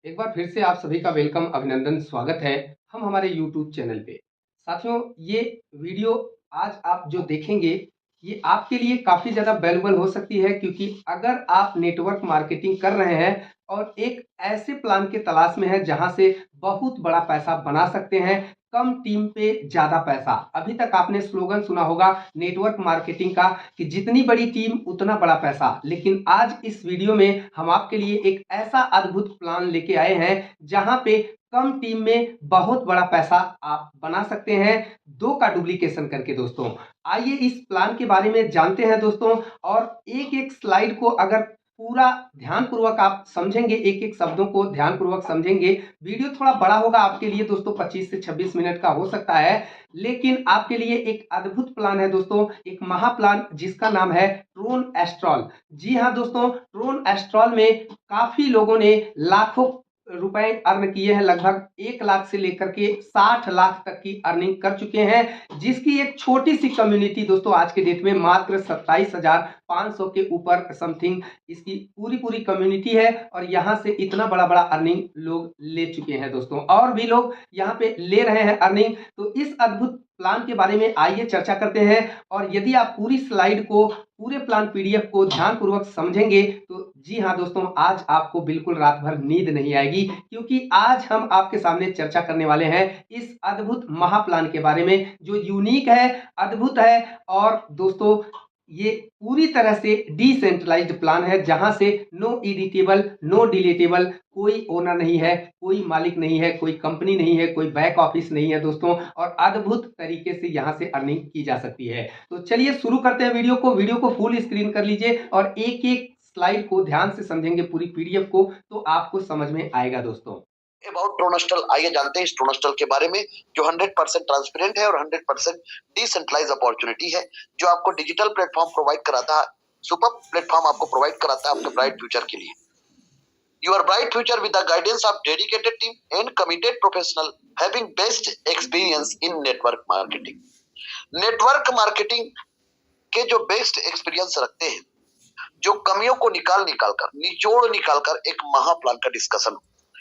एक बार फिर से आप सभी का वेलकम, अभिनंदन, स्वागत है हम हमारे यूट्यूब चैनल पे। साथियों, ये वीडियो आज आप जो देखेंगे, ये आपके लिए काफ़ी ज़्यादा वैल्यूएबल हो सकती है, क्योंकि अगर आप नेटवर्क मार्केटिंग कर रहे हैं और एक ऐसे प्लान के तलाश में हैं जहां से बहुत बड़ा पैसा बना सकते हैं, कम टीम पे ज़्यादा पैसा। अभी तक आपने स्लोगन सुना होगा नेटवर्क मार्केटिंग का कि जितनी बड़ी टीम उतना बड़ा पैसा। लेकिन आज इस वीडियो में हम आपके लिए एक ऐसा अद्भुत प्लान लेके आए हैं जहां पे कम टीम में बहुत बड़ा पैसा आप बना सकते हैं, दो का डुप्लीकेशन करके। दोस्तों, आइए इस प्लान के बारे में जानते हैं दोस्तों। और एक एक स्लाइड को अगर पूरा ध्यानपूर्वक आप समझेंगे, एक एक शब्दों को ध्यानपूर्वक समझेंगे, वीडियो थोड़ा बड़ा होगा आपके लिए दोस्तों, 25 से 26 मिनट का हो सकता है, लेकिन आपके लिए एक अद्भुत प्लान है दोस्तों, एक महाप्लान जिसका नाम है ट्रोन एस्ट्रॉल। जी हाँ दोस्तों, ट्रोन एस्ट्रॉल में काफी लोगों ने लाखों रुपए अर्न किए हैं, लगभग 1 लाख से लेकर के 60 लाख तक की अर्निंग कर चुके हैं, जिसकी एक छोटी सी कम्युनिटी दोस्तों आज के डेट में मात्र 27,500 के ऊपर समथिंग इसकी पूरी पूरी कम्युनिटी है। और यहाँ से इतना बड़ा बड़ा अर्निंग लोग ले चुके हैं दोस्तों, और भी लोग यहाँ पे ले रहे हैं अर्निंग। तो इस अद्भुत प्लान के बारे में आइए चर्चा करते हैं। और यदि आप पूरी स्लाइड को, पूरे प्लान पीडीएफ को ध्यानपूर्वक समझेंगे तो जी हाँ दोस्तों, आज आपको बिल्कुल रात भर नींद नहीं आएगी, क्योंकि आज हम आपके सामने चर्चा करने वाले हैं इस अद्भुत महाप्लान के बारे में, जो यूनिक है, अद्भुत है। और दोस्तों, ये पूरी तरह से डिसेंट्रलाइज्ड प्लान है, जहां से नो एडिटेबल, नो डिलीटेबल, कोई ओनर नहीं है, कोई मालिक नहीं है, कोई कंपनी नहीं है, कोई बैक ऑफिस नहीं है दोस्तों, और अद्भुत तरीके से यहां से अर्निंग की जा सकती है। तो चलिए शुरू करते हैं वीडियो को फुल स्क्रीन कर लीजिए और एक एक स्लाइड को ध्यान से समझेंगे, पूरी पीडीएफ को, तो आपको समझ में आएगा दोस्तों। अबाउट ट्रोनस्टल, आइए जानते हैं इस ट्रोनस्टल के बारे में, जो 100% ट्रांसपेरेंट है और 100% डिसेंट्रलाइज अपॉर्चुनिटी है, जो आपको डिजिटल प्लेटफॉर्म प्रोवाइड कराता है, सुपर प्लेटफॉर्म आपको प्रोवाइड कराता है आपके ब्राइट फ्यूचर के लिए। Your bright future with the guidance of dedicated team and committed professional having best experience in network marketing. Network marketing के जो बेस्ट एक्सपीरियंस रखते हैं, जो कमियों को निचोड़ कर एक महाप्लान का डिस्कशन,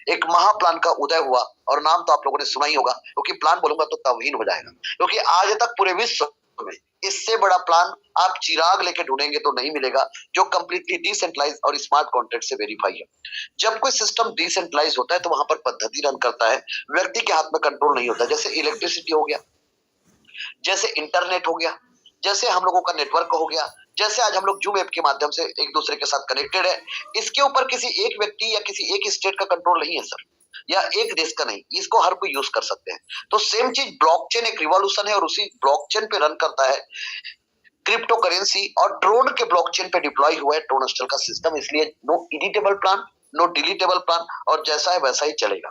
एक महाप्लान का उदय हुआ। और नाम तो आप लोगों ने सुना ही होगा, क्योंकि प्लान बोलूंगा तो तौहीन हो जाएगा, क्योंकि आज तक पूरे विश्व में इससे बड़ा प्लान आप चिराग लेके ढूंढेंगे तो नहीं मिलेगा, जो कंप्लीटली डिसेंट्रलाइज और स्मार्ट कॉन्ट्रैक्ट से वेरीफाई है। जब कोई सिस्टम डिसेंट्रलाइज होता है तो वहां पर पद्धति रन करता है, व्यक्ति के हाथ में कंट्रोल नहीं होता। जैसे इलेक्ट्रिसिटी हो गया, जैसे इंटरनेट हो गया, जैसे हम लोगों का नेटवर्क हो गया, जैसे आज हम लोग जूम ऐप के माध्यम से एक दूसरे के साथ कनेक्टेड है, इसके ऊपर किसी एक व्यक्ति या किसी एक स्टेट का कंट्रोल नहीं है सर, या एक देश का नहीं, इसको हर कोई यूज कर सकते हैं। तो सेम चीज ब्लॉकचेन एक रिवॉल्यूशन है, और उसी ब्लॉकचेन पे रन करता है क्रिप्टो करेंसी, और ट्रोन के ब्लॉकचेन पे डिप्लॉय हुआ है ट्रोनस्टल का सिस्टम। इसलिए no editable plan, no deletable plan, और जैसा है वैसा ही चलेगा।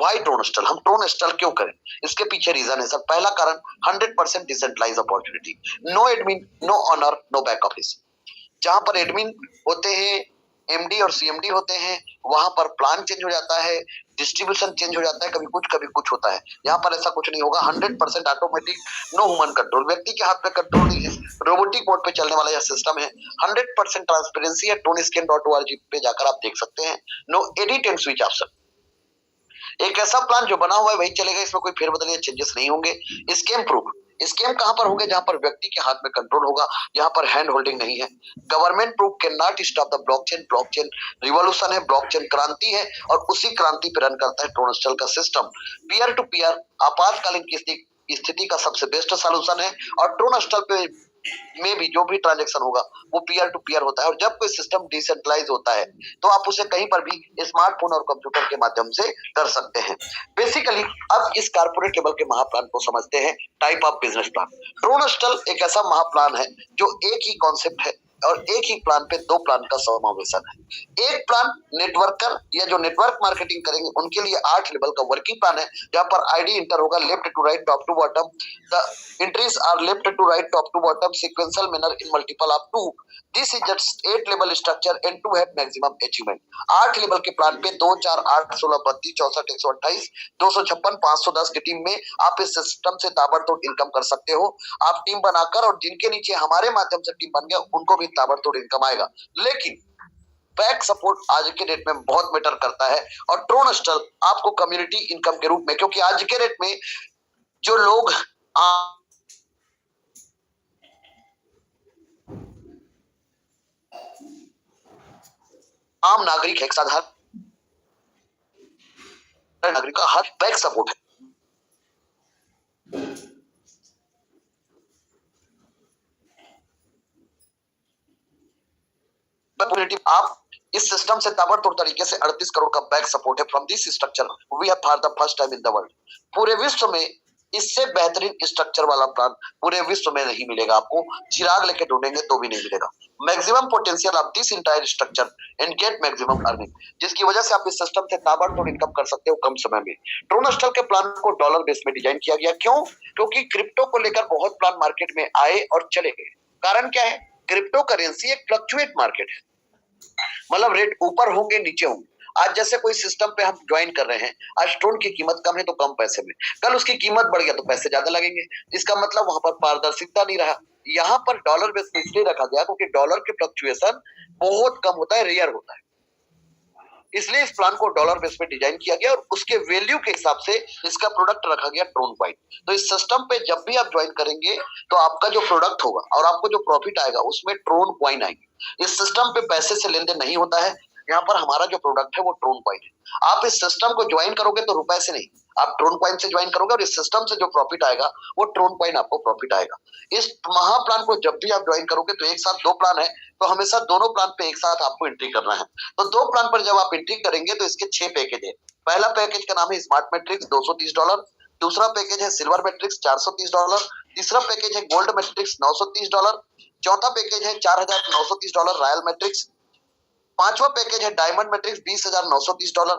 वाई ट्रोनस्टल, हम ट्रोनस्टल क्यों करें, इसके पीछे रीजन है सर। पहला कारण 100% decentralise opportunity, no admin, no owner, no back office. जहां पर एडमिन होते हैं, एमडी और सीएमडी होते हैं, वहां पर प्लान चेंज हो जाता है, डिस्ट्रीब्यूशन चेंज हो जाता है, कभी कुछ होता है। यहाँ पर ऐसा कुछ नहीं होगा, 100% ऑटोमेटिक, नो ह्यूमन कंट्रोल, व्यक्ति के हाथ में कंट्रोल नहीं है, रोबोटिक मोड पे चलने वाला यह सिस्टम है। 100% ट्रांसपेरेंसी है, toniscan.org पे जाकर आप देख सकते हैं। No edit and switch option, एक ऐसा प्लान जो बना हुआ है वही चलेगा, इसमें कोई फेरबदल या चेंजेस नहीं होंगे। स्कैम प्रूफ, स्कैम कहां पर होंगे, जहां पर व्यक्ति के हाथ में कंट्रोल होगा, यहाँ पर हैंड होल्डिंग नहीं है। Government proof can not stop the blockchain, blockchain revolution है, ब्लॉकचेन क्रांति है, और उसी क्रांति पर रन करता है ट्रोनस्टल का सिस्टम। पीयर टू पीयर आपातकालीन की स्थिति का सबसे बेस्ट सॉल्यूशन है, और ट्रोनस्टल पे में भी जो भी ट्रांजैक्शन होगा वो पीयर टू पीयर होता है। और जब कोई सिस्टम डिसेंट्रलाइज होता है तो आप उसे कहीं पर भी स्मार्टफोन और कंप्यूटर के माध्यम से कर सकते हैं। बेसिकली अब इस कारपोरेट लेवल के महाप्लान को समझते हैं, टाइप ऑफ बिजनेस प्लान। ट्रोनस्टल एक ऐसा महाप्लान है जो एक ही कॉन्सेप्ट है और एक ही प्लान पे दो प्लान का समावेशन है। एक प्लान नेटवर्कर या जो नेटवर्क मार्केटिंग करेंगे उनके लिए 8 लेवल का वर्किंग प्लान है, जहां पर आईडी इंटर होगा left to right, top to bottom. The entries are left to right, top to bottom, sequential manner in multiple of 2। This is just 8 level structure and to have maximum achievement. 8 level के plan पे 2 4 8 16 32 64 128 256 510 की team में आप इस system से ताबड़तोड़ income कर सकते हो। आप टीम बनाकर, और जिनके नीचे हमारे माध्यम से टीम बन गया उनको भी ताबड़तोड़ इनकम आएगा। लेकिन बैक सपोर्ट आज के डेट में बहुत मैटर करता है। और ट्रोनस्टल आपको कम्युनिटी इनकम के रूप में, क्योंकि आज के डेट में जो लोग आम नागरिक है, एक साधारण नागरिक का हर बैक सपोर्ट है। आप इस सिस्टम से ताबड़तोड़ तरीके से 38 करोड़ का बैक सपोर्ट है from this structure we have for the first time in the world. पूरे विश्व में इससे बेहतरीन स्ट्रक्चर वाला प्लान पूरे विश्व में नहीं मिलेगा आपको, चिराग लेके ढूंढेंगे तो भी नहीं मिलेगा। Maximum potential of this entire structure and get maximum earning, जिसकी वजह से आप इस सिस्टम से ताबड़तोड़ इनकम कर सकते हो कम समय में। ट्रोनस्टल के प्लान को डॉलर बेस में डिजाइन किया गया, क्यों? क्योंकि क्रिप्टो को लेकर बहुत प्लान मार्केट में आए और चले गए। कारण क्या है? क्रिप्टो करेंसी एक फ्लक्चुएट मार्केट है, मतलब रेट ऊपर होंगे नीचे होंगे। आज जैसे कोई सिस्टम पे हम ज्वाइन कर रहे हैं, आज स्टोन की कीमत कम है तो कम पैसे में, कल उसकी कीमत बढ़ गया तो पैसे ज्यादा लगेंगे। इसका मतलब वहां पर पारदर्शिता नहीं रहा। यहाँ पर डॉलर बेस में इसलिए रखा गया क्योंकि डॉलर के फ्लक्चुएशन बहुत कम होता है, रेयर होता है, इसलिए इस प्लान को डॉलर बेस पे डिजाइन किया गया और उसके वैल्यू के हिसाब से इसका प्रोडक्ट रखा गया ट्रोन कॉइन। तो इस सिस्टम पे जब भी आप ज्वाइन करेंगे तो आपका जो प्रोडक्ट होगा और आपको जो प्रॉफिट आएगा उसमें ट्रोन कॉइन आएंगे। इस सिस्टम पे पैसे से लेन देन नहीं होता है, यहाँ पर हमारा जो प्रोडक्ट है वो ट्रोन कॉइन है। आप इस सिस्टम को ज्वाइन करोगे तो रुपए से नहीं, आप ट्रोन कॉइन से ज्वाइन करोगे और इस सिस्टम से जो प्रॉफिट आएगा वो ट्रोन कॉइन आपको प्रॉफिट आएगा। इस महा प्लान को जब भी आप ज्वाइन करोगे तो एक साथ दो प्लान है, तो हमेशा दोनों प्लान पे एक साथ आपको एंट्री करना है। तो दो प्लान पर जब आप एंट्री करेंगे तो इसके 6 पैकेज है। पहला पैकेज का नाम है स्मार्ट मैट्रिक्स $230, दूसरा पैकेज है सिल्वर मैट्रिक्स $430, तीसरा पैकेज है गोल्ड मैट्रिक्स $930, चौथा पैकेज है $4930 रॉयल मैट्रिक्स, पांचवा पैकेज है डायमंड मैट्रिक्स $20,930,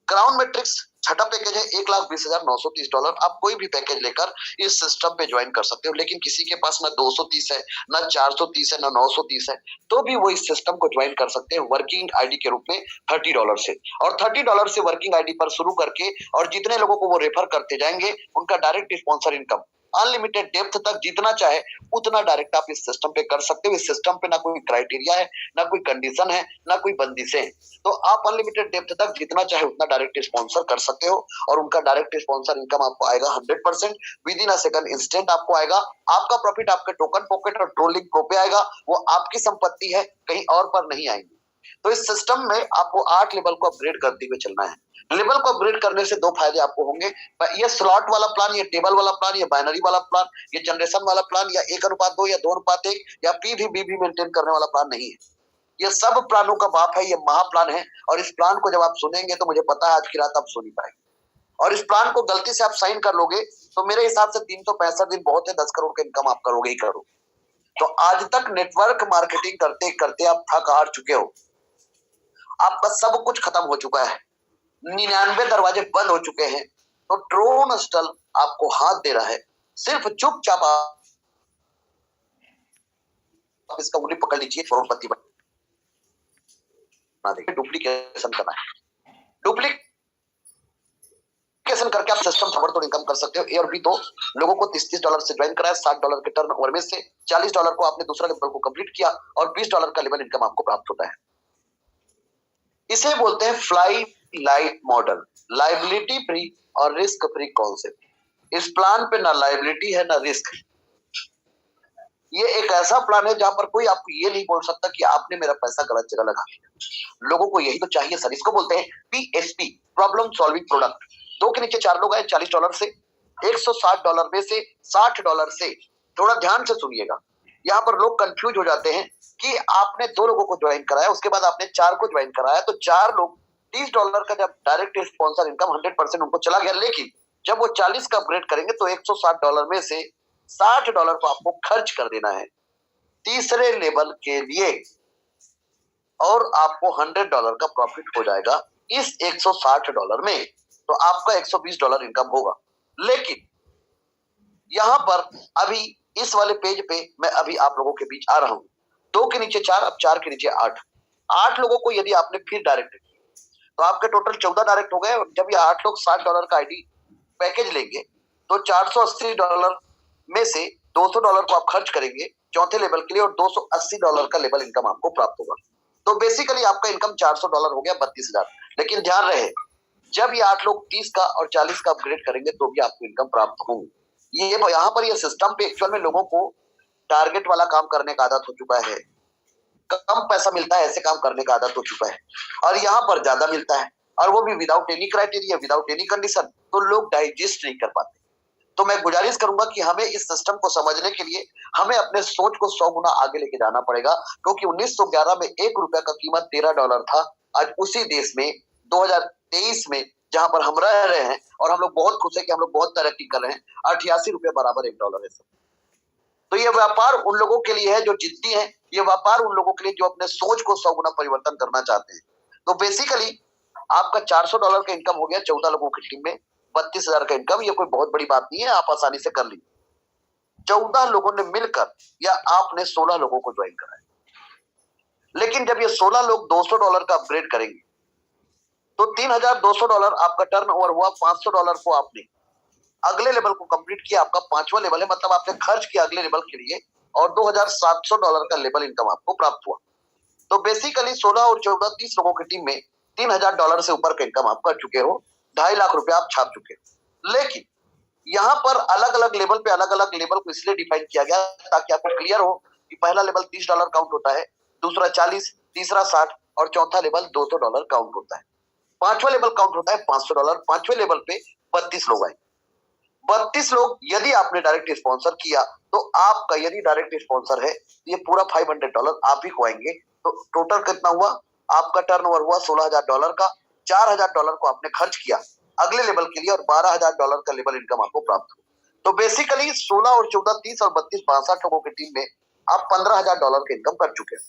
क्राउन मैट्रिक्स छठा पैकेज है $1,20,930। आप कोई भी पैकेज लेकर इस सिस्टम पे ज्वाइन कर सकते हो, लेकिन किसी के पास ना 230 है, ना 430 है, ना 930 है, तो भी वो इस सिस्टम को ज्वाइन कर सकते हैं वर्किंग आईडी के रूप में $30 से। और $30 से वर्किंग आईडी पर शुरू करके और जितने लोगों को वो रेफर करते जाएंगे उनका direct sponsor income unlimited depth तक जितना चाहे उतना डायरेक्ट आप इस सिस्टम पे कर सकते हो। इस सिस्टम पे ना कोई क्राइटेरिया है, ना कोई कंडीशन है, ना कोई बंदिशें हैं, तो आप अनलिमिटेड डेप्थ तक जितना चाहे उतना डायरेक्ट स्पॉन्सर कर सकते हो और उनका डायरेक्ट स्पॉन्सर इनकम आपको आएगा 100% with in a second, instant आपको आएगा। आपका प्रॉफिट आपके टोकन पॉकेट और ट्रोलिंग प्रो पे आएगा, वो आपकी संपत्ति है, कहीं और पर नहीं आएंगी। तो इस सिस्टम में आपको 8 लेवल को अपग्रेड करते हुए चलना है। लेवल को अपग्रेड करने से 2 फायदे आपको होंगे, ये स्लॉट वाला प्लान, ये टेबल वाला प्लान, ये बाइनरी वाला प्लान, ये जनरेशन वाला प्लान, या 1:2 या 2:1 या पी भी मेंटेन करने वाला प्लान नहीं है। ये सब प्लानों का बाप है, ये महा प्लान है। और इस प्लान को जब आप सुनेंगे तो मुझे पता है आज की रात आप सो नहीं पाएंगे। और इस प्लान को गलती से आप साइन कर लोगे तो मेरे हिसाब से 365 दिन बहुत है, 10 करोड़ का इनकम आप करोगे ही करोगे। तो आज तक नेटवर्क मार्केटिंग करते करते आप थक हार चुके हो, आपका सब कुछ खत्म हो चुका है, 99 दरवाजे बंद हो चुके हैं, तो ट्रोनस्टल आपको हाथ दे रहा है। सिर्फ चुपचाप आप इसका उंगली पकड़ लीजिए, करोड़पति बना देंगे। डुप्लीकेशन करना है, डुप्लीकेशन करके आप सिस्टम ताबड़तोड़ इनकम कर सकते हो। ए और बी दो लोगों को $30 से ज्वाइन कराया, $60 के टर्न ओवर में से $40 को आपने दूसरा लेवल को कंप्लीट किया और $20 का लेवल इनकम आपको प्राप्त होता है। इसे बोलते हैं fly light model, liability free और रिस्क फ्री कॉन्सेप्ट। इस प्लान पे ना लाइबिलिटी है ना रिस्क। ये एक ऐसा प्लान है जहां पर कोई आपको ये नहीं बोल सकता कि आपने मेरा पैसा गलत जगह लगा दिया। लोगों को यही तो चाहिए सर, इसको बोलते हैं PSP, प्रॉब्लम सॉल्विंग प्रोडक्ट। 2 के नीचे 4 लोग आए, $40 से, $160 में से $60 से। थोड़ा ध्यान से सुनिएगा, यहाँ पर लोग कंफ्यूज हो जाते हैं कि आपने 2 लोगों को ज्वाइन कराया, उसके बाद आपने 4 को ज्वाइन कराया, तो 4 लोग $30 का जब डायरेक्ट स्पॉन्सर इनकम 100% उनको चला गया, लेकिन जब वो 40 का अपग्रेड करेंगे तो $160 में से $60 को आपको खर्च कर देना है तीसरे लेवल के लिए और आपको $100 का प्रॉफिट हो जाएगा इस $160 में, तो आपका $120 इनकम होगा। लेकिन यहां पर अभी इस वाले पेज पे मैं अभी आप लोगों के बीच आ रहा हूं, 2 के नीचे 4, अब 4 के नीचे 8 लोगों को यदि आपने फिर डायरेक्ट किया तो आपके टोटल 14 डायरेक्ट हो गए। और जब ये 8 लोग $60 का आईडी पैकेज लेंगे तो $480 में से $200 को आप खर्च करेंगे चौथे लेवल के लिए और $280 का लेवल इनकम आपको प्राप्त होगा। तो बेसिकली आपका इनकम $400 हो गया, 32,000। लेकिन ध्यान रहे, जब ये 8 लोग 30 का और 40 का अपग्रेड करेंगे तो भी आपको इनकम प्राप्त होगी। ये यहाँ पर ये सिस्टम पे एक्चुअल में लोगों को टारगेट वाला काम करने का आदत हो चुका है, कम पैसा मिलता है ऐसे काम करने का आदत हो चुका है, और यहाँ पर ज्यादा मिलता है, और वो भी without any criteria, without any condition, तो लोग डाइजेस्ट नहीं कर पाते। तो मैं गुजारिश करूंगा कि हमें इस सिस्टम को समझने के लिए हमें अपने सोच को 100 गुना आगे लेके जाना पड़ेगा, क्योंकि 1911 में ₹1 का कीमत $13 था। आज उसी देश में 2023 में जहां पर हम रह रहे हैं और हम लोग बहुत खुश है कि हम लोग बहुत तरक्की कर रहे हैं, ₹88 बराबर $1 है। तो ये व्यापार उन लोगों के लिए है जो जिद्दी हैं, ये व्यापार उन लोगों के लिए जो अपने सोच को 100 गुना परिवर्तन करना चाहते हैं। तो बेसिकली आपका $400 का इनकम हो गया 14 लोगों की टीम में, 32,000 का इनकम। ये कोई बहुत बड़ी बात नहीं है, आप आसानी से कर लीजिए। 14 लोगों ने मिलकर या आपने 16 लोगों को ज्वाइन कराया। लेकिन जब ये 16 लोग $200 का अपग्रेड करेंगे तो $3,200 आपका टर्न ओवर हुआ। $500 को आपने अगले लेवल को कंप्लीट किया, आपका 5वां लेवल है, मतलब आपने खर्च किया अगले लेवल के लिए, और $2,700 का लेवल इनकम आपको प्राप्त हुआ। तो बेसिकली 16 और 14 30 लोगों की टीम में $3,000 से ऊपर का इनकम आप कर चुके हो, 2.5 लाख रुपए आप छाप चुके हो। लेकिन यहाँ पर अलग अलग लेवल पे अलग अलग लेवल को इसलिए डिफाइन किया गया ताकि आपको क्लियर हो कि पहला लेवल $30 काउंट होता है, दूसरा 40, तीसरा 60 और चौथा लेवल $200 काउंट होता है। 5वां लेवल काउंट होता है $500। 5वें लेवल पे 32 लोग आए। 32 लोग यदि आपने डायरेक्ट स्पॉन्सर किया तो आपका, यदि डायरेक्ट स्पॉन्सर है, ये पूरा $500 आप ही को आएंगे। तो टोटल कितना हुआ? आपका टर्नओवर हुआ $16,000 का। $4,000 को आपने खर्च किया अगले लेवल के लिए और $12,000 का लेवल इनकम आपको प्राप्त हुआ। तो बेसिकली 16 और 14 30 और 32 62 लोगों की टीम में आप $15,000 का इनकम कर चुके हैं।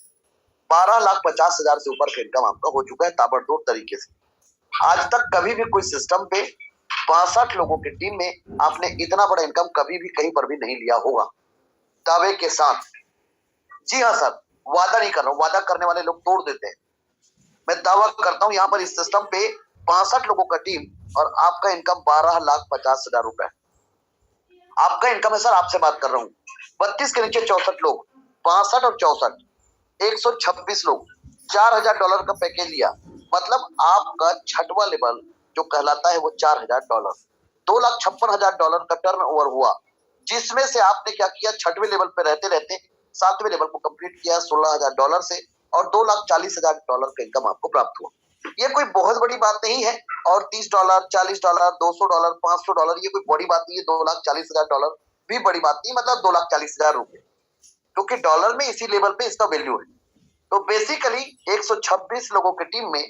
12,50,000 से ऊपर का इनकम आपका हो चुका है ताबड़तोड़ तरीके से। आज तक कभी भी कोई सिस्टम पे 62 लोगों की टीम में आपने इतना बड़ा इनकम कभी भी कहीं पर भी नहीं लिया होगा, दावे के साथ। जी हाँ सर, वादा नहीं कर रहा हूँ, वादा करने वाले लोग तोड़ देते हैं। मैं दावा करता हूँ यहाँ पर इस सिस्टम पे 62 लोगों का टीम और आपका इनकम 12,50,000 रुपए। आपका इनकम है सर, आपसे बात कर रहा हूँ। 32 के नीचे 64 लोग, 65 और 64 126 लोग, $4,000 का पैकेज लिया, मतलब आपका 6वां लेवल जो कहलाता है वो $4,000, $2,56,000 का टर्न ओवर हुआ, जिसमें से आपने क्या किया, 6वें लेवल पे रहते रहते 7वें लेवल को कंप्लीट किया $16,000 से, और $2,40,000 का इनकम आपको प्राप्त हुआ। ये कोई बहुत बड़ी बात नहीं है, और $30, $40, $200, $500 ये कोई बड़ी बात नहीं है। $2,40,000 भी बड़ी बात नहीं, मतलब $2,40,000 रुपए, क्योंकि डॉलर में इसी लेवल पे इसका वैल्यू है। तो बेसिकली 126 लोगों की टीम में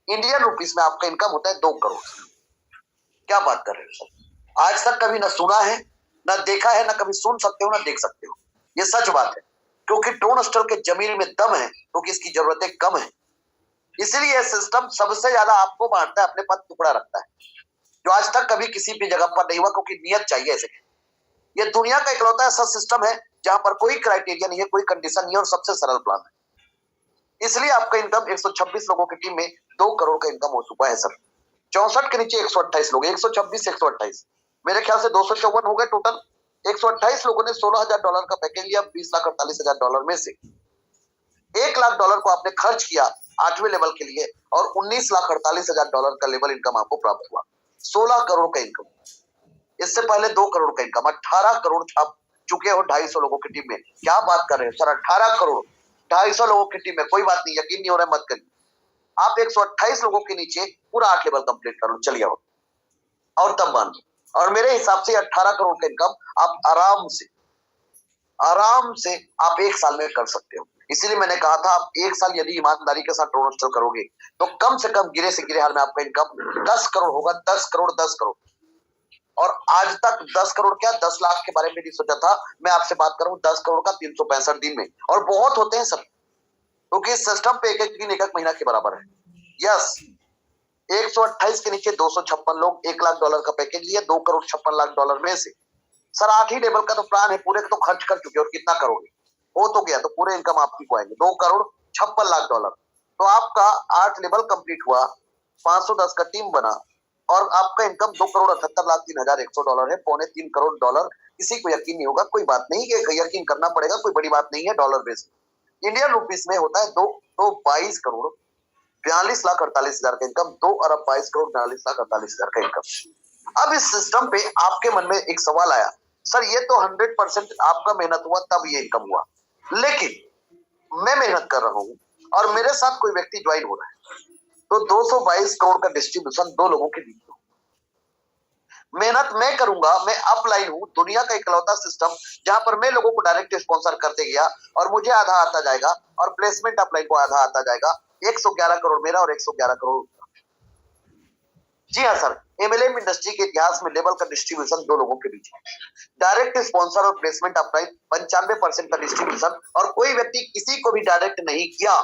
इंडियन रुपीस में आपका इनकम होता है 2 करोड़। क्या बात कर रहे हो सर? आज तक कभी ना सुना है, ना देखा है, ना कभी सुन सकते हो, ना देख सकते हो। ये सच बात है, क्योंकि ट्रू स्टॉल के जमीन में दम है, क्योंकि इसकी जरूरतें कम है। इसलिए यह सिस्टम सबसे ज्यादा आपको बांटता है, अपने पद टुकड़ा रखता है, जो आज तक कभी किसी भी जगह पर नहीं हुआ, क्योंकि नियत चाहिए ऐसे। ये दुनिया का इकलौता ऐसा सिस्टम है जहां पर कोई क्राइटेरिया नहीं है, कोई कंडीशन नहीं है, और सबसे सरल प्लान है। इसलिए आपका इनकम 126 लोगों की टीम में 2 करोड़ का इनकम हो चुका है सर। 64 के नीचे 128 लोग, 126 128, मेरे ख्याल से 254 हो गए टोटल। 128 लोगों ने $16,000 का पैकेज लिया, $20,48,000 में से $1,00,000 को आपने खर्च किया 8वें लेवल के लिए, और $19,48,000 का लेवल इनकम आपको प्राप्त हुआ। 16 करोड़ का इनकम। इससे पहले 2 करोड़ का इनकम, 18 करोड़ छाप चुके हो 250 लोगों की टीम में। क्या बात कर रहे हो सर? 18 करोड़ 250 लोगों की टीम में। कोई बात नहीं, यकीन नहीं हो रहा है, मत करिए। आप 128 लोगों के नीचे पूरा 8 लेवल कंप्लीट कर लो, चलिए आओ, और तब बांध दो। और मेरे हिसाब से 18 करोड़ का इनकम आप आराम से आप 1 साल में कर सकते हो। इसीलिए मैंने कहा था, आप 1 साल यदि ईमानदारी के साथ ट्रू स्टॉल करोगे तो कम से कम गिरे से गिरे हाल में आपका इनकम 10 करोड़ होगा। 10 करोड़ 10 करोड़। और आज तक 10 करोड़ क्या, 10 लाख के बारे में नहीं सोचा था। मैं आपसे बात करूं 10 करोड़ का 365 दिन में, और बहुत होते हैं सब, क्योंकि इस सिस्टम पे एक दिन 1 महीना के बराबर है। यस, 128 के नीचे 256 लोग, $1,00,000 का पैकेज लिया, $2,56,00,000 में से सर 8 ही लेवल का तो प्लान है, पूरे तो खर्च कर चुके, और कितना करोगे? हो तो गया, तो पूरे इनकम आपकी को आएंगे $2,56,00,000। तो आपका 8 लेवल कंप्लीट हुआ, 510 का टीम बना, और आपका इनकम $2,78,03,100 है, $2.25 करोड़। किसी को यकीन नहीं होगा, कोई बात नहीं, यकीन करना पड़ेगा, कोई बड़ी बात नहीं है डॉलर बेस। इंडियन रुपीस में होता है 22 करोड़ 42 लाख 48 हजार का इनकम, 2 अरब 22 करोड़ 42 लाख 48 हजार का इनकम। अब इस सिस्टम पे आपके मन में एक सवाल आया, सर ये तो 100% आपका मेहनत हुआ तब ये इनकम हुआ, लेकिन मैं मेहनत कर रहा हूं और मेरे साथ कोई व्यक्ति ज्वाइन हो रहा है, तो 222 करोड़ का डिस्ट्रीब्यूशन दो लोगों के बीच में। मेहनत मैं करूंगा, मैं अपलाइन हूं, दुनिया का इकलौता सिस्टम जहां पर मैं लोगों को डायरेक्ट स्पॉन्सर करते गया और मुझे आधा आता जाएगा और प्लेसमेंट अपलाइन को आधा आता जाएगा। 111 करोड़ मेरा और 111 करोड़। जी हाँ सर, एमएलएम इंडस्ट्री के इतिहास में लेवल का डिस्ट्रीब्यूशन दो लोगों के बीच है। डायरेक्ट स्पॉन्सर और प्लेसमेंट अपलाइन 95% का डिस्ट्रीब्यूशन, और कोई व्यक्ति किसी को भी डायरेक्ट नहीं किया,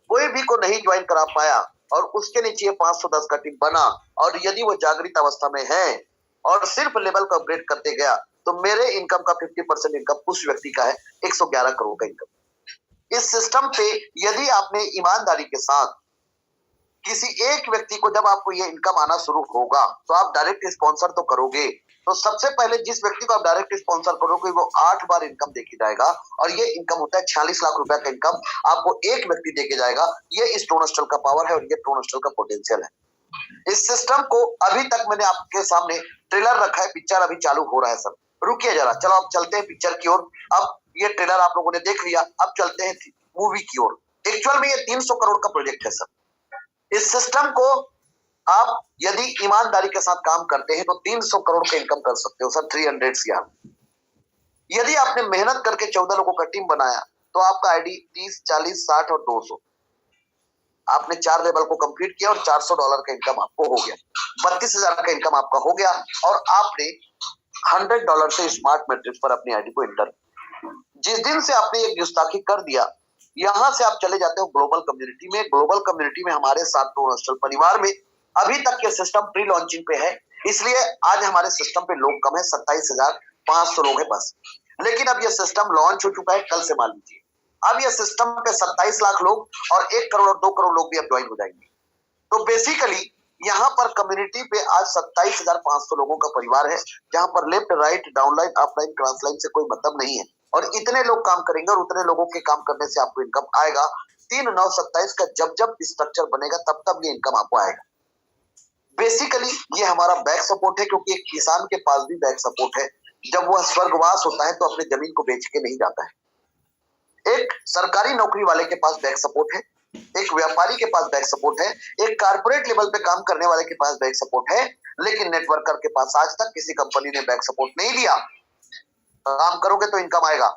कोई भी को नहीं ज्वाइन करा पाया, और उसके नीचे 510 का टीम बना, और यदि वो जागृत अवस्था में है और सिर्फ लेवल को अपग्रेड करते गया, तो मेरे इनकम का 50% इनकम उस व्यक्ति का है, 111 करोड़ का इनकम। इस सिस्टम पे यदि आपने ईमानदारी के साथ किसी एक व्यक्ति को, जब आपको ये इनकम आना शुरू होगा तो आप डायरेक्ट स्पॉन्सर तो करोगे, तो सबसे पहले जिस व्यक्ति को आप डायरेक्ट स्पॉन्सर करोगे वो 8 बार इनकम देके जाएगा, और ये इनकम होता है 46 लाख रुपए का इनकम आपको एक व्यक्ति देके जाएगा। ये इस ट्रोनस्टल का पावर है और ये ट्रोनस्टल का पोटेंशियल है। इस सिस्टम को अभी तक मैंने आपके सामने ट्रेलर रखा है, पिक्चर अभी चालू हो रहा है सर, रुकिए जरा, चलो अब चलते हैं पिक्चर की ओर। अब ये ट्रेलर आप लोगों ने देख लिया, अब चलते हैं मूवी की ओर। एक्चुअल में ये 300 करोड़ का प्रोजेक्ट है सर। इस सिस्टम को आप यदि ईमानदारी के साथ काम करते हैं तो 300 करोड़ का इनकम कर सकते हो सर, 300 CR। यदि आपने मेहनत करके 14 लोगों का टीम बनाया तो आपका आईडी 30, 40, 60 और 200, आपने 4 लेवल को कंप्लीट किया और $400 का इनकम आपको हो गया, 32,000 का इनकम आपका हो गया, और आपने $100 से स्मार्ट मैट्रिक्स पर अपनी आईडी को एंटर। जिस दिन से आपने ये गुस्ताखी कर दिया, यहां से आप चले जाते हो ग्लोबल कम्युनिटी में। ग्लोबल कम्युनिटी में हमारे साथ ट्रोनस्टल परिवार में अभी तक के सिस्टम प्री लॉन्चिंग पे है, इसलिए आज हमारे सिस्टम पे लोग कम है, 27,500 लोग है बस। लेकिन अब यह सिस्टम लॉन्च हो चुका है, कल से मान लीजिए अब यह सिस्टम पे 27 लाख लोग और 1 करोड़ और 2 करोड़ लोग भी अब ज्वाइन हो जाएंगे। तो बेसिकली यहाँ पर कम्युनिटी पे आज 27,500 लोगों का परिवार है, जहां पर left right downline upline cross line से कोई मतलब नहीं है, और इतने लोग काम करेंगे और उतने लोगों के काम करने से आपको इनकम आएगा। 3/9/27 का जब जब स्ट्रक्चर बनेगा तब तब ये इनकम आपको आएगा। बेसिकली ये हमारा बैक सपोर्ट है, क्योंकि एक किसान के पास भी बैक सपोर्ट है। जब वह स्वर्गवास होता है तो अपनी जमीन को बेच के नहीं जाता है। एक सरकारी नौकरी वाले के पास बैक सपोर्ट है, एक व्यापारी के पास बैक सपोर्ट है, एक कारपोरेट लेवल पे काम करने वाले के पास बैक सपोर्ट है, लेकिन नेटवर्कर के पास आज तक किसी कंपनी ने बैक सपोर्ट नहीं दिया। काम करोगे तो इनकम आएगा,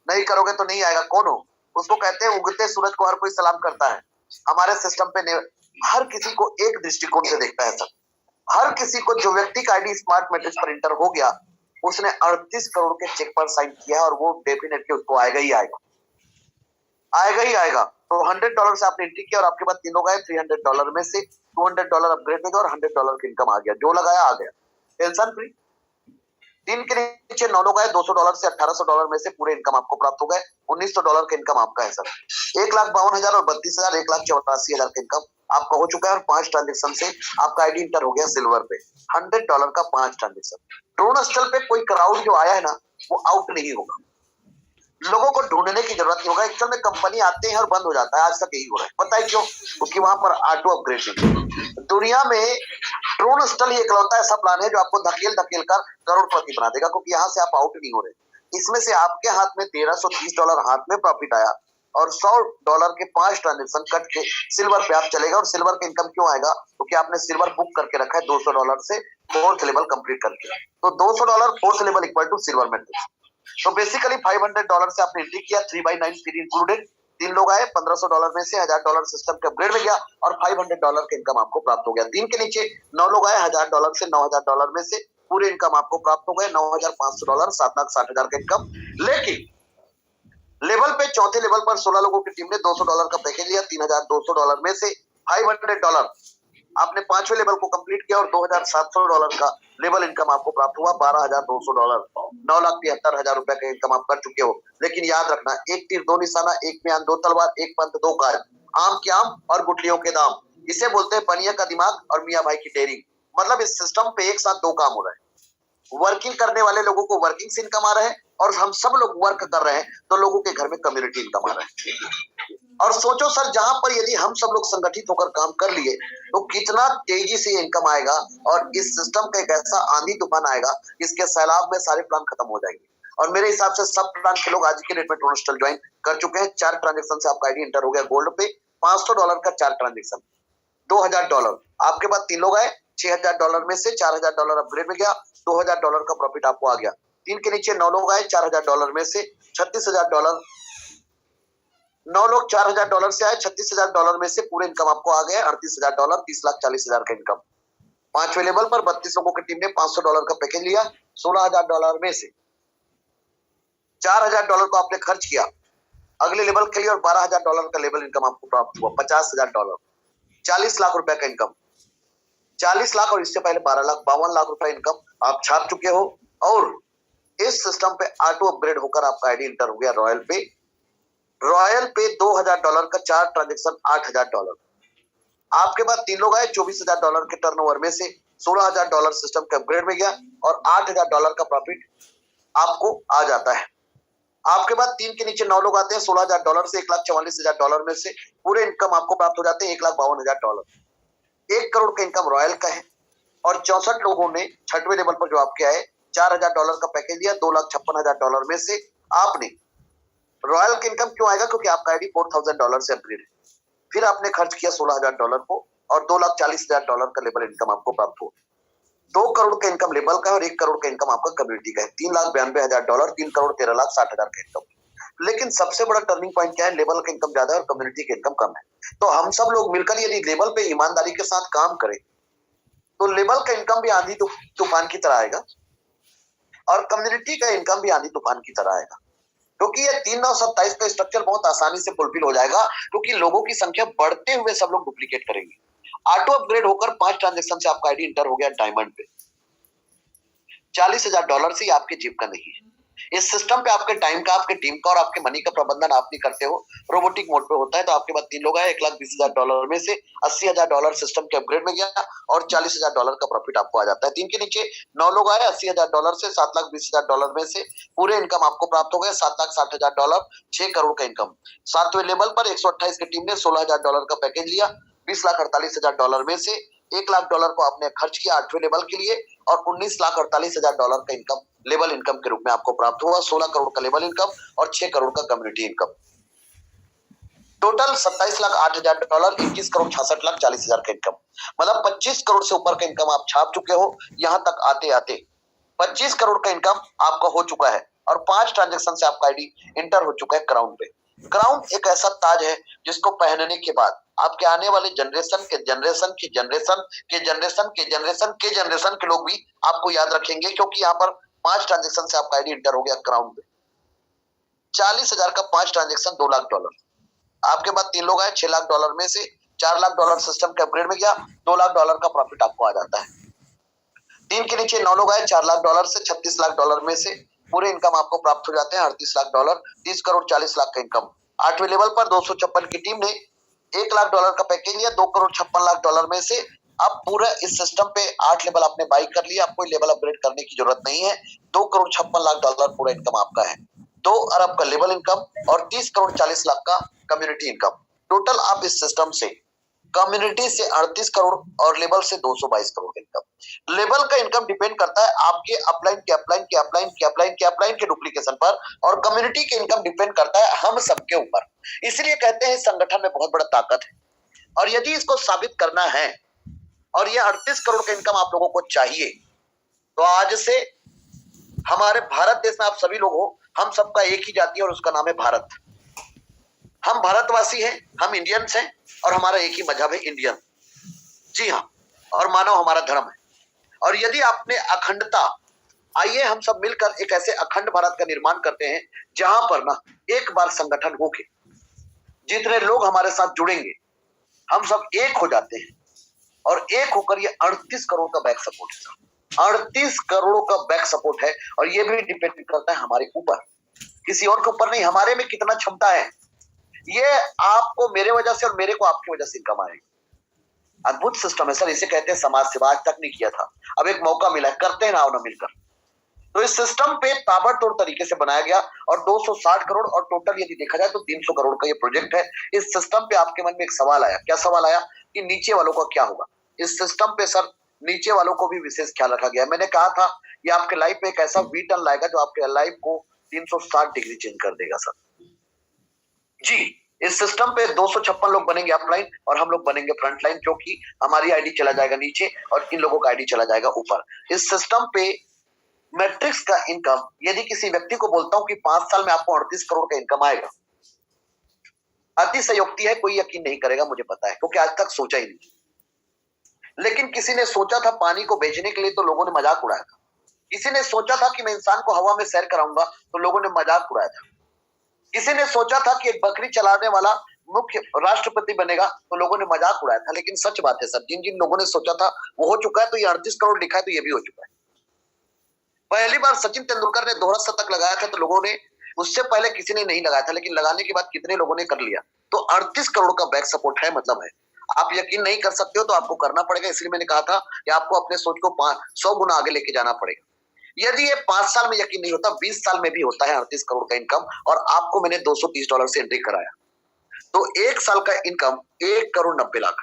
नहीं करोगे तो नहीं आएगा। कौन हो? उसको कहते हैं उगते सूरज को हर कोई सलाम करता है। हमारे सिस्टम पे हर किसी को एक दृष्टिकोण से देखता है सर। हर किसी को, जो व्यक्ति का आईडी स्मार्ट मैट्रिक्स पर इंटर हो गया, उसने 38 करोड़ के चेक पर साइन किया है, और वो डेफिनेटली उसको आएगा ही आएगा, आएगा ही आएगा। तो $100 से आपने एंट्री किया और आपके पास 3 लोग आए, $300 में से $200 अपग्रेड हो गया और $100 की इनकम आ गया। जो लगाया आ गया, टेंशन फ्री। 3 के नीचे 9 लोग आए, $200 से $1,800 में से पूरे इनकम आपको प्राप्त हो गए। $1,900 का इनकम आपका है सर। 1,52,000 और 32,000, 1,84,000 का इनकम आपका हो चुका है, और 5 ट्रांजेक्शन से आपका आईडी इंटर हो गया सिल्वर पे। $100 का 5 ट्रांजेक्शन। ट्रोनस्टल पे कोई क्राउड जो आया है ना, वो आउट नहीं होगा। लोगों को ढूंढने की जरूरत नहीं होगा। एक्चुअल में कंपनी आते हैं और बंद हो जाता है, आज तक यही हो रहा है। पता है क्यों? क्योंकि वहां पर ऑटो अपग्रेडिंग। दुनिया में ट्रोनस्टल ही इकलौता ऐसा प्लान है जो आपको धकेल धकेल कर करोड़पति बना देगा, क्योंकि यहाँ से आप आउट नहीं हो रहे। इसमें से आपके हाथ में $1,330 हाथ में प्रॉफिट आया, और $100 के 5 ट्रांजेक्शन कट के सिल्वर पे आप चलेगा। और सिल्वर का इनकम क्यों आएगा? क्योंकि आपने सिल्वर बुक करके रखा है $200 से 4th लेवल कंप्लीट करके। तो $200 4th level equal to silver matrix. तो बेसिकली $500 से आपने एंट्री किया, 3/9 फ्री इंक्लूडेड। 3 लोग आए, $1,500 में से $1,000 सिस्टम के अपग्रेड में गया, और $500 का इनकम आपको प्राप्त हो गया। 3 के नीचे 9 लोग आए, $1,000 से $9,000 में से पूरे इनकम आपको प्राप्त हो गए, $9,500, $7,60,000 का इनकम। लेकिन लेवल पे चौथे लेवल पर 16 लोगों की टीम ने $200 का पैकेज लिया। $3,200 में से $500 आपने 5वें लेवल को कंप्लीट किया, और $2,700 का लेवल इनकम आपको प्राप्त हुआ। $12,200, $9,73,000 रुपए का इनकम आप कर चुके हो। लेकिन याद रखना, एक तीर 2 निशाना, एक म्यान 2 तलवार, एक पंथ 2 काज, आम के आम और गुठलियों के दाम। इसे बोलते हैं पनिया का दिमाग और मियां भाई की डेयरिंग। मतलब इस सिस्टम पे एक साथ 2 काम हो रहा है। वर्किंग करने वाले लोगों को वर्किंग से इनकम आ रहा है, और हम सब लोग वर्क कर रहे हैं तो लोगों के घर में कम्युनिटी इनकम आ रहा है। और सोचो सर, जहां पर यदि हम सब लोग संगठित होकर काम कर लिए तो कितना तेजी से इनकम आएगा, और इस सिस्टम का एक ऐसा आंधी तूफान आएगा, इसके सैलाब में सारे प्लान खत्म हो जाएंगे। और मेरे हिसाब से सब प्लान के लोग आज के डेट में ट्रोनस्टल ज्वाइन कर चुके हैं। 4 ट्रांजेक्शन से आपका आईडी इंटर हो गया गोल्ड पे। $500 का 4 ट्रांजेक्शन, $2000। आपके बाद 3 लोग आए, $6000 में से $4000 अपग्रेड में गया, $2000 का प्रॉफिट आपको आ गया। 3 के नीचे 9 लोग आए, $4000 में से $36000। 9 लोग $4000 से आए, $36000 में से पूरे इनकम आपको आ गया $38000, 30,40,000 का इनकम। 5वें लेवल पर 32 लोगों की टीम ने $500 का पैकेज लिया। $16,000 में से $4000 को आपने खर्च किया अगले लेवल के लिए, और $12,000 का लेवल इनकम आपको प्राप्त हुआ। $50,000, 40 लाख रुपए का इनकम। 40 लाख और इससे पहले 12 लाख, 52 लाख रुपए इनकम आप छाप चुके हो। और इस सिस्टम पे ऑटो अपग्रेड होकर आपका आईडी इंटर हो गया रॉयल पे। रॉयल पे $2000 का 4 ट्रांजेक्शन, $8000। आपके बाद 3 लोग आए, $24,000 के टर्नओवर में से $16,000 सिस्टम के अपग्रेड में गया, और $8,000 का प्रॉफिट आपको आ जाता है। आपके बाद 3 के नीचे 9 लोग आते हैं, $16,000 से $1,44,000 में से पूरे इनकम आपको प्राप्त हो जाते हैं $1,52,000। 1 करोड़ का इनकम रॉयल का है। और 64 लोगों ने 6वें लेवल पर जो आपके आए, $4000 का पैकेज दिया। $2,56,000 में से आपने रॉयल का इनकम क्यों आएगा, क्योंकि आपका आईडी $4,000 से अपग्रेड है। फिर आपने खर्च किया $16,000 को, और $2,40,000 का लेवल इनकम आपको प्राप्त हो। 2 करोड़ का इनकम लेवल का है, और 1 करोड़ का इनकम आपका कम्युनिटी का है। $3,92,000, 3,13,60,000 का इनकम। लेकिन सबसे बड़ा टर्निंग पॉइंट क्या है, लेवल का इनकम ज्यादा है और कम्युनिटी का इनकम कम है। तो हम सब लोग मिलकर यदि लेवल पे ईमानदारी के साथ काम करें तो लेवल का इनकम भी आंधी तूफान की तरह आएगा, और कम्युनिटी का इनकम भी आंधी तूफान की तरह आएगा। क्योंकि ये 3,9,27 का स्ट्रक्चर बहुत आसानी से फुलफिल हो जाएगा, क्योंकि लोगों की संख्या बढ़ते हुए सब लोग डुप्लीकेट करेंगे। ऑटो अपग्रेड होकर 5 ट्रांजेक्शन से आपका आईडी इंटर हो गया डायमंड पे। $40,000 से आपके जेब का नहीं है। इस सिस्टम पे आपके टाइम का, आपके टीम का और आपके मनी का प्रबंधन आप नहीं करते हो, रोबोटिक मोड पे होता है। तो आपके बाद 3 लोग आए, $1,20,000 में से $80,000 सिस्टम के अपग्रेड में गया, और $40,000 का प्रॉफिट आपको आ जाता है। 3 के नीचे 9 लोग आए, $80,000 से $7,20,000 में से पूरे इनकम आपको प्राप्त हो गया $7,60,000, 6 करोड़ का इनकम। 7वें लेवल पर 128 की टीम ने $16,000 का पैकेज लिया। $20,48,000 में से $1,00,000 को आपने खर्च किया 8वें लेवल के लिए, और $19,48,000 का इनकम लेवल इनकम के रूप में आपको प्राप्त हुआ। 16 करोड़ का लेवल इनकम और 6 करोड़ का कम्युनिटी इनकम। टोटल $27,08,000, 21,66,40,000 का इनकम। मतलब 25 करोड़ से ऊपर का इनकम आप छाप चुके हो। यहाँ तक आते आते 25 करोड़ का इनकम आपका हो चुका है, और 5 ट्रांजेक्शन से आपका आईडी इंटर हो चुका है क्राउन पे। क्राउन एक ऐसा ताज है जिसको पहनने के बाद आपके आने वाले जनरेशन के जनरेशन के जनरेशन के जनरेशन के जनरेशन के जनरेशन के लोग भी आपको याद रखेंगे, क्योंकि यहाँ पर 5 ट्रांजेक्शन से आपका आईडी इंटर हो गया क्राउन पे। 40,000 का 5 ट्रांजेक्शन, $2,00,000। आपके बाद 3 लोग आए, $6,00,000 में से $4,00,000 सिस्टम के अपग्रेड में गया, $2,00,000 का प्रॉफिट आपको आ जाता है। 3 के नीचे 9 लोग आए, $4,00,000 से $36,00,000 में से पूरे इनकम आपको प्राप्त हो जाते हैं $38,00,000, 30,40,00,000 का इनकम। 8वें लेवल पर 256 की टीम ने $1,00,000 का पैकेज लिया। $2,56,00,000 में से अब पूरा इस सिस्टम पे 8 लेवल आपने बाई कर लिया, आपको लेवल अपग्रेड करने की जरूरत नहीं है। $2,56,00,000 पूरा इनकम आपका है। 2 अरब का लेवल इनकम और 30,40,00,000 का कम्युनिटी इनकम। टोटल आप इस सिस्टम से कम्युनिटी से 38 करोड़ और लेवल से 222 करोड़ इनकम। लेवल का इनकम डिपेंड करता है आपके अपलाइन के अपलाइन के अपलाइन के अपलाइन के अपलाइन के डुप्लीकेशन पर, और कम्युनिटी के इनकम डिपेंड करता है हम सबके ऊपर। इसलिए कहते हैं संगठन में बहुत बड़ा ताकत है, और यदि इसको साबित करना है और ये 38 करोड़ का इनकम आप लोगों को चाहिए, तो आज से हमारे भारत देश में आप सभी लोग हो, हम सबका एक ही जाति है और उसका नाम है भारत। हम भारतवासी हैं, हम इंडियंस हैं, और हमारा एक ही मजहब है इंडियन। जी हाँ, और मानव हमारा धर्म है। और यदि आपने अखंडता, आइए हम सब मिलकर एक ऐसे अखंड भारत का निर्माण करते हैं जहां पर ना एक बार संगठन होके जितने लोग हमारे साथ जुड़ेंगे हम सब एक हो जाते हैं, और एक होकर ये 38 करोड़ का बैक सपोर्ट है। 38 करोड़ का बैक सपोर्ट है, और ये भी डिपेंड करता है हमारे ऊपर, किसी और के ऊपर नहीं। हमारे में कितना क्षमता है, ये आपको मेरे वजह से और मेरे को आपकी वजह से इनकम आएगी। अद्भुत सिस्टम है सर, इसे कहते हैं समाज सेवा। आज तक नहीं किया था, अब एक मौका मिला है, करते हैं ना मिलकर। तो इस सिस्टम पे ताबड़तोड़ तरीके से बनाया गया और 260 करोड़ और टोटल यदि देखा जाए तो 300 करोड़ का ये प्रोजेक्ट है। इस सिस्टम पे आपके मन में एक सवाल आया, क्या सवाल आया कि नीचे वालों का क्या होगा? इस सिस्टम पे सर नीचे वालों को भी विशेष ख्याल रखा गया। मैंने कहा था ये आपके लाइफ में एक ऐसा वी टर्न लाएगा जो आपके लाइफ को 360 डिग्री चेंज कर देगा सर जी। इस सिस्टम पे 256 लोग बनेंगे अपलाइन और हम लोग बनेंगे फ्रंटलाइन, क्योंकि हमारी आईडी चला जाएगा नीचे और इन लोगों का आईडी चला जाएगा ऊपर। इस सिस्टम पे मैट्रिक्स का इनकम, यदि किसी व्यक्ति को बोलता हूं कि 5 साल में आपको 38 करोड़ का इनकम आएगा, अतिशयोक्ति है, कोई यकीन नहीं करेगा, मुझे पता है, क्योंकि आज तक सोचा ही नहीं। लेकिन किसी ने सोचा था पानी को बेचने के लिए तो लोगों ने मजाक उड़ाया था। किसी ने सोचा था कि मैं इंसान को हवा में सैर कराऊंगा तो लोगों ने मजाक उड़ाया था। किसी ने सोचा था कि एक बकरी चलाने वाला मुख्य राष्ट्रपति बनेगा तो लोगों ने मजाक उड़ाया था। लेकिन सच बात है सर, जिन जिन लोगों ने सोचा था वो हो चुका है। तो ये 38 करोड़ लिखा है तो ये भी हो चुका है। पहली बार सचिन तेंदुलकर ने दोहरा शतक लगाया था तो लोगों ने, उससे पहले किसी ने नहीं लगाया था, लेकिन लगाने के बाद कितने लोगों ने कर लिया। तो 38 करोड़ का बैक सपोर्ट है, मतलब है। आप यकीन नहीं कर सकते हो तो आपको करना पड़ेगा। इसलिए मैंने कहा था कि आपको अपने सोच को 100 गुना आगे लेके जाना पड़ेगा। यदि ये 5 साल में यकीन नहीं होता, 20 साल में भी होता है 38 करोड़ का इनकम, और आपको मैंने $230 से एंट्री कराया, तो 1 साल का इनकम 1 करोड़ 90 लाख।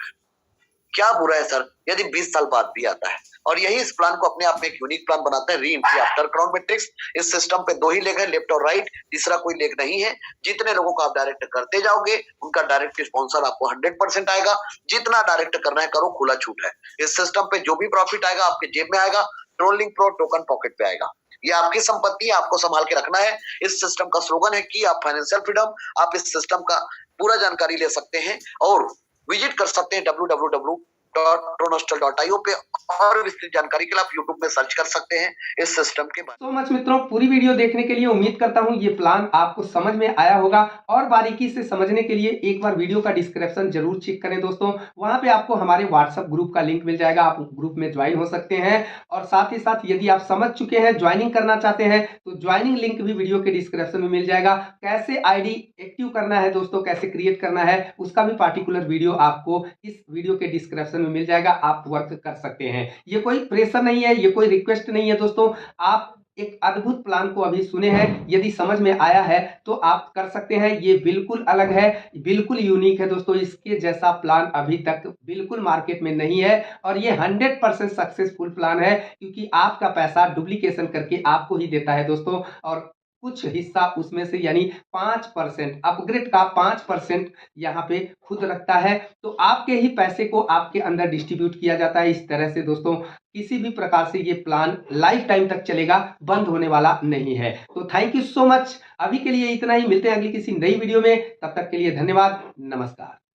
क्या बुरा है सर यदि 20 साल बाद भी आता है? और यही इस प्लान को अपने आप में एक यूनिक प्लान बनाता है। Re entry after crown matrix. इस सिस्टम पे 2 ही लेग है, लेफ्ट और राइट, तीसरा कोई लेग नहीं है। जितने लोगों को आप डायरेक्ट करते जाओगे उनका डायरेक्ट स्पॉन्सर आपको 100% आएगा। जितना डायरेक्ट करना है करो, खुला छूट है। इस सिस्टम पे जो भी प्रॉफिट आएगा आपके जेब में आएगा, ट्रोलिंग प्रो टोकन पॉकेट पे आएगा। ये आपकी संपत्ति है, आपको संभाल के रखना है। इस सिस्टम का स्लोगन है कि आप फाइनेंशियल फ्रीडम। आप इस सिस्टम का पूरा जानकारी ले सकते हैं और विजिट कर सकते हैं www.tronastal.io पे, और विस्तृत जानकारी के लिए आप YouTube में सर्च कर सकते हैं इस सिस्टम के बारे में। सो मच मित्रों, पूरी वीडियो देखने के लिए उम्मीद करता हूं ये प्लान आपको समझ में आया होगा। और बारीकी से समझने के लिए एक बार वीडियो का डिस्क्रिप्शन जरूर चेक करें दोस्तों। वहां पे आपको हमारे व्हाट्सएप ग्रुप का लिंक मिल जाएगा, आप ग्रुप में ज्वाइन हो सकते हैं। और साथ ही साथ यदि आप समझ चुके हैं, ज्वाइनिंग करना चाहते हैं, तो ज्वाइनिंग लिंक भी वीडियो के डिस्क्रिप्शन में मिल जाएगा। कैसे आईडी एक्टिव करना है दोस्तों, कैसे क्रिएट करना है, उसका भी पार्टिकुलर वीडियो आपको इस वीडियो के डिस्क्रिप्शन में मिल जाएगा। आप वर्क कर सकते हैं। ये कोई प्रेशर नहीं है, ये कोई रिक्वेस्ट नहीं है दोस्तों। आप एक अद्भुत प्लान को अभी सुने हैं, यदि समझ में आया है तो आप कर सकते हैं। ये बिल्कुल अलग है, बिल्कुल यूनिक है दोस्तों। इसके जैसा प्लान अभी तक बिल्कुल मार्केट में नहीं है और ये 100% सक्सेसफुल प्लान है, क्योंकि आपका पैसा डुप्लीकेशन करके आपको ही देता है दोस्तों। और कुछ हिस्सा उसमें से यानी 5% अपग्रेड का 5% यहाँ पे खुद रखता है। तो आपके ही पैसे को आपके अंदर डिस्ट्रीब्यूट किया जाता है। इस तरह से दोस्तों किसी भी प्रकार से ये प्लान लाइफ टाइम तक चलेगा, बंद होने वाला नहीं है। तो थैंक यू सो मच। अभी के लिए इतना ही, मिलते हैं अगली किसी नई वीडियो में। तब तक के लिए धन्यवाद, नमस्कार।